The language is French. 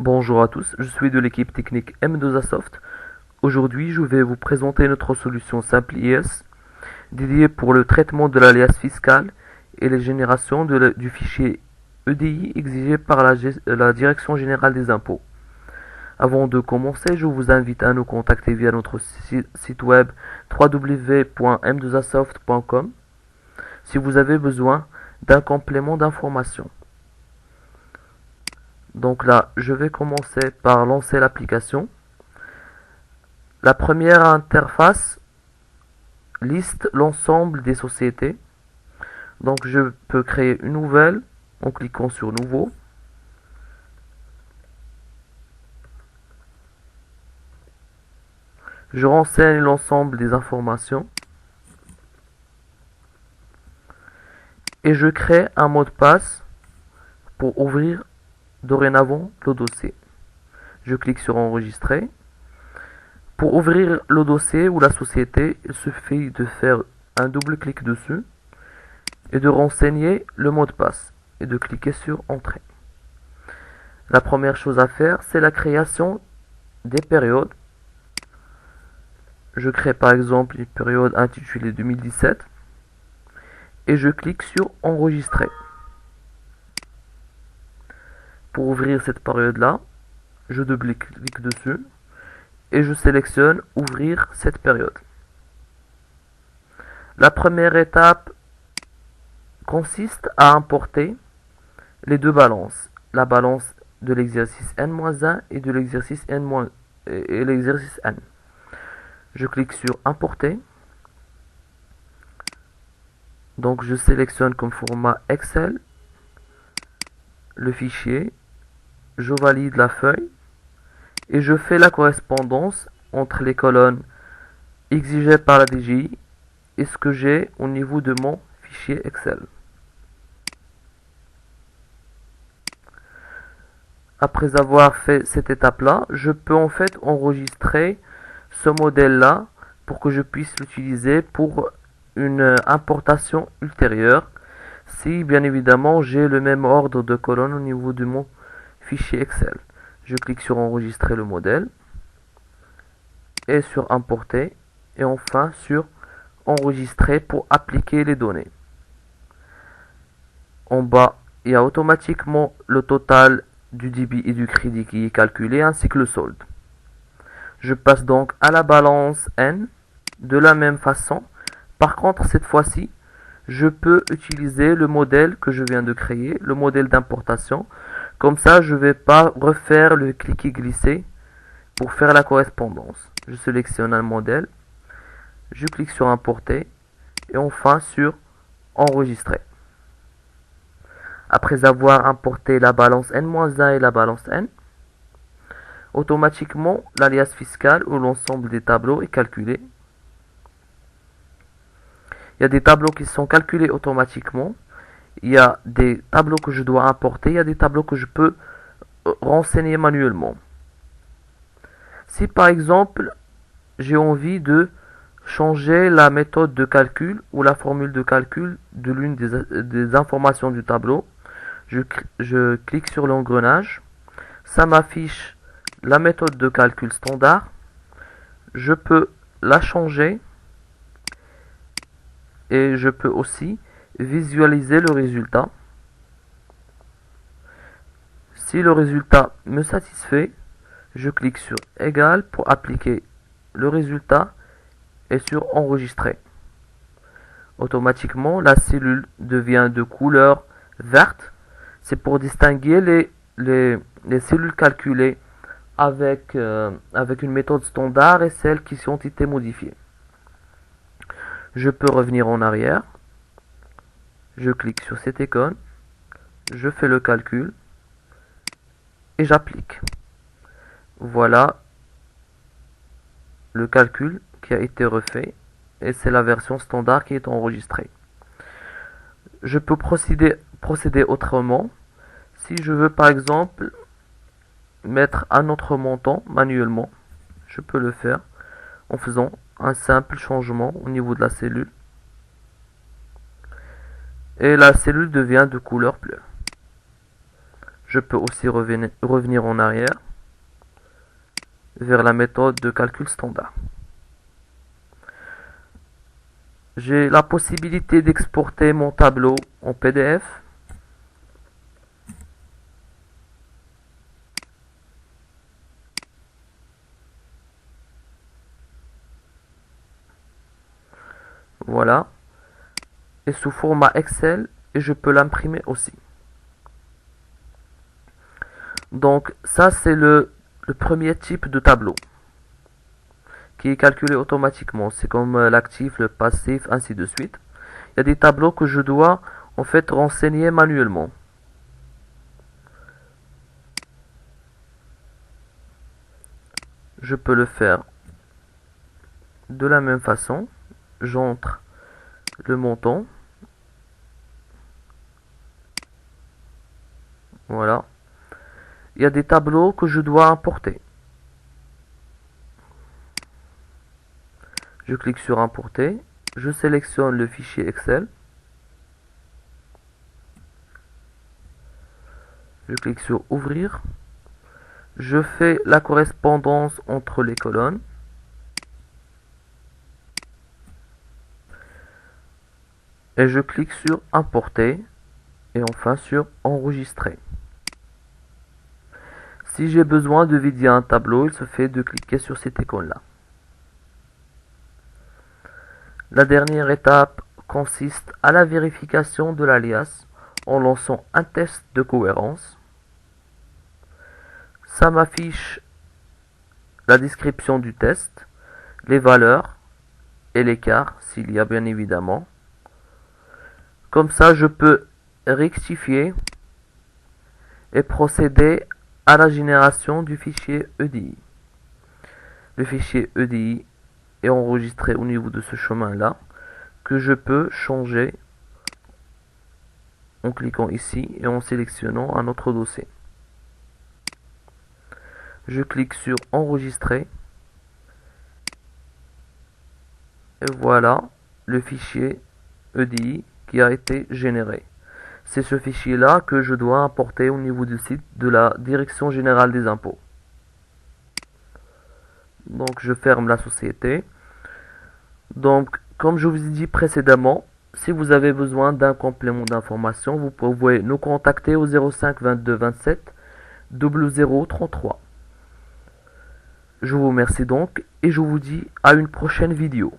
Bonjour à tous, je suis de l'équipe technique M2Asoft. Aujourd'hui, je vais vous présenter notre solution SimpleIS dédiée pour le traitement de l'alias fiscal et la génération du fichier EDI exigé par la Direction générale des impôts. Avant de commencer, je vous invite à nous contacter via notre site web www.m2asoft.com si vous avez besoin d'un complément d'information. Donc là, je vais commencer par lancer l'application. La première interface liste l'ensemble des sociétés. Donc je peux créer une nouvelle en cliquant sur Nouveau. Je renseigne l'ensemble des informations. Et je crée un mot de passe pour ouvrir dorénavant le dossier. Je clique sur Enregistrer. Pour ouvrir le dossier ou la société, il suffit de faire un double clic dessus et de renseigner le mot de passe et de cliquer sur Entrée. La première chose à faire, c'est la création des périodes. Je crée par exemple une période intitulée 2017 et je clique sur Enregistrer. Pour ouvrir cette période-là, je double clique dessus et je sélectionne Ouvrir cette période. La première étape consiste à importer les deux balances, la balance de l'exercice N-1 et de l'exercice N-, et l'exercice N. Je clique sur Importer. Donc je sélectionne comme format Excel le fichier, je valide la feuille et je fais la correspondance entre les colonnes exigées par la DGI et ce que j'ai au niveau de mon fichier Excel. Après avoir fait cette étape-là, je peux en fait enregistrer ce modèle-là pour que je puisse l'utiliser pour une importation ultérieure si bien évidemment j'ai le même ordre de colonnes au niveau de mon fichier Excel. Je clique sur Enregistrer le modèle et sur Importer et enfin sur Enregistrer pour appliquer les données. En bas, il y a automatiquement le total du débit et du crédit qui est calculé ainsi que le solde. Je passe donc à la balance N de la même façon. Par contre, cette fois-ci, je peux utiliser le modèle que je viens de créer, le modèle d'importation. Comme ça, je ne vais pas refaire le cliquer-glisser pour faire la correspondance. Je sélectionne un modèle, je clique sur Importer et enfin sur Enregistrer. Après avoir importé la balance N-1 et la balance N, automatiquement l'alias fiscal ou l'ensemble des tableaux est calculé. Il y a des tableaux qui sont calculés automatiquement. Il y a des tableaux que je dois importer. Il y a des tableaux que je peux renseigner manuellement. Si par exemple, j'ai envie de changer la méthode de calcul ou la formule de calcul de l'une des informations du tableau, je clique sur l'engrenage. Ça m'affiche la méthode de calcul standard. Je peux la changer. Et je peux aussi visualiser le résultat. Si le résultat me satisfait, je clique sur Égal pour appliquer le résultat et sur Enregistrer. Automatiquement, la cellule devient de couleur verte. C'est pour distinguer les cellules calculées avec une méthode standard et celles qui ont été modifiées. Je peux revenir en arrière. Je clique sur cette icône. Je fais le calcul. Et j'applique. Voilà le calcul qui a été refait. Et c'est la version standard qui est enregistrée. Je peux procéder autrement. Si je veux par exemple mettre un autre montant manuellement, je peux le faire en faisant un simple changement au niveau de la cellule et la cellule devient de couleur bleue. Je peux aussi revenir en arrière vers la méthode de calcul standard. J'ai la possibilité d'exporter mon tableau en PDF. Voilà. Et sous format Excel, et je peux l'imprimer aussi. Donc ça c'est le premier type de tableau qui est calculé automatiquement. C'est comme l'actif, le passif, ainsi de suite. Il y a des tableaux que je dois en fait renseigner manuellement. Je peux le faire de la même façon. J'entre le montant. Voilà. Il y a des tableaux que je dois importer. Je clique sur importer. Je sélectionne le fichier Excel. Je clique sur ouvrir. Je fais la correspondance entre les colonnes. Et je clique sur importer. Et enfin sur enregistrer. Si j'ai besoin de vider un tableau, il se fait de cliquer sur cette icône-là. La dernière étape consiste à la vérification de l'alias en lançant un test de cohérence. Ça m'affiche la description du test, les valeurs et l'écart, s'il y a bien évidemment. Comme ça, je peux rectifier et procéder à la génération du fichier EDI. Le fichier EDI est enregistré au niveau de ce chemin-là, que je peux changer en cliquant ici et en sélectionnant un autre dossier. Je clique sur enregistrer et voilà le fichier EDI qui a été généré. C'est ce fichier-là que je dois importer au niveau du site de la Direction Générale des Impôts. Donc je ferme la société. Donc comme je vous ai dit précédemment, si vous avez besoin d'un complément d'information, vous pouvez nous contacter au 05 22 27 00 33. Je vous remercie donc et je vous dis à une prochaine vidéo.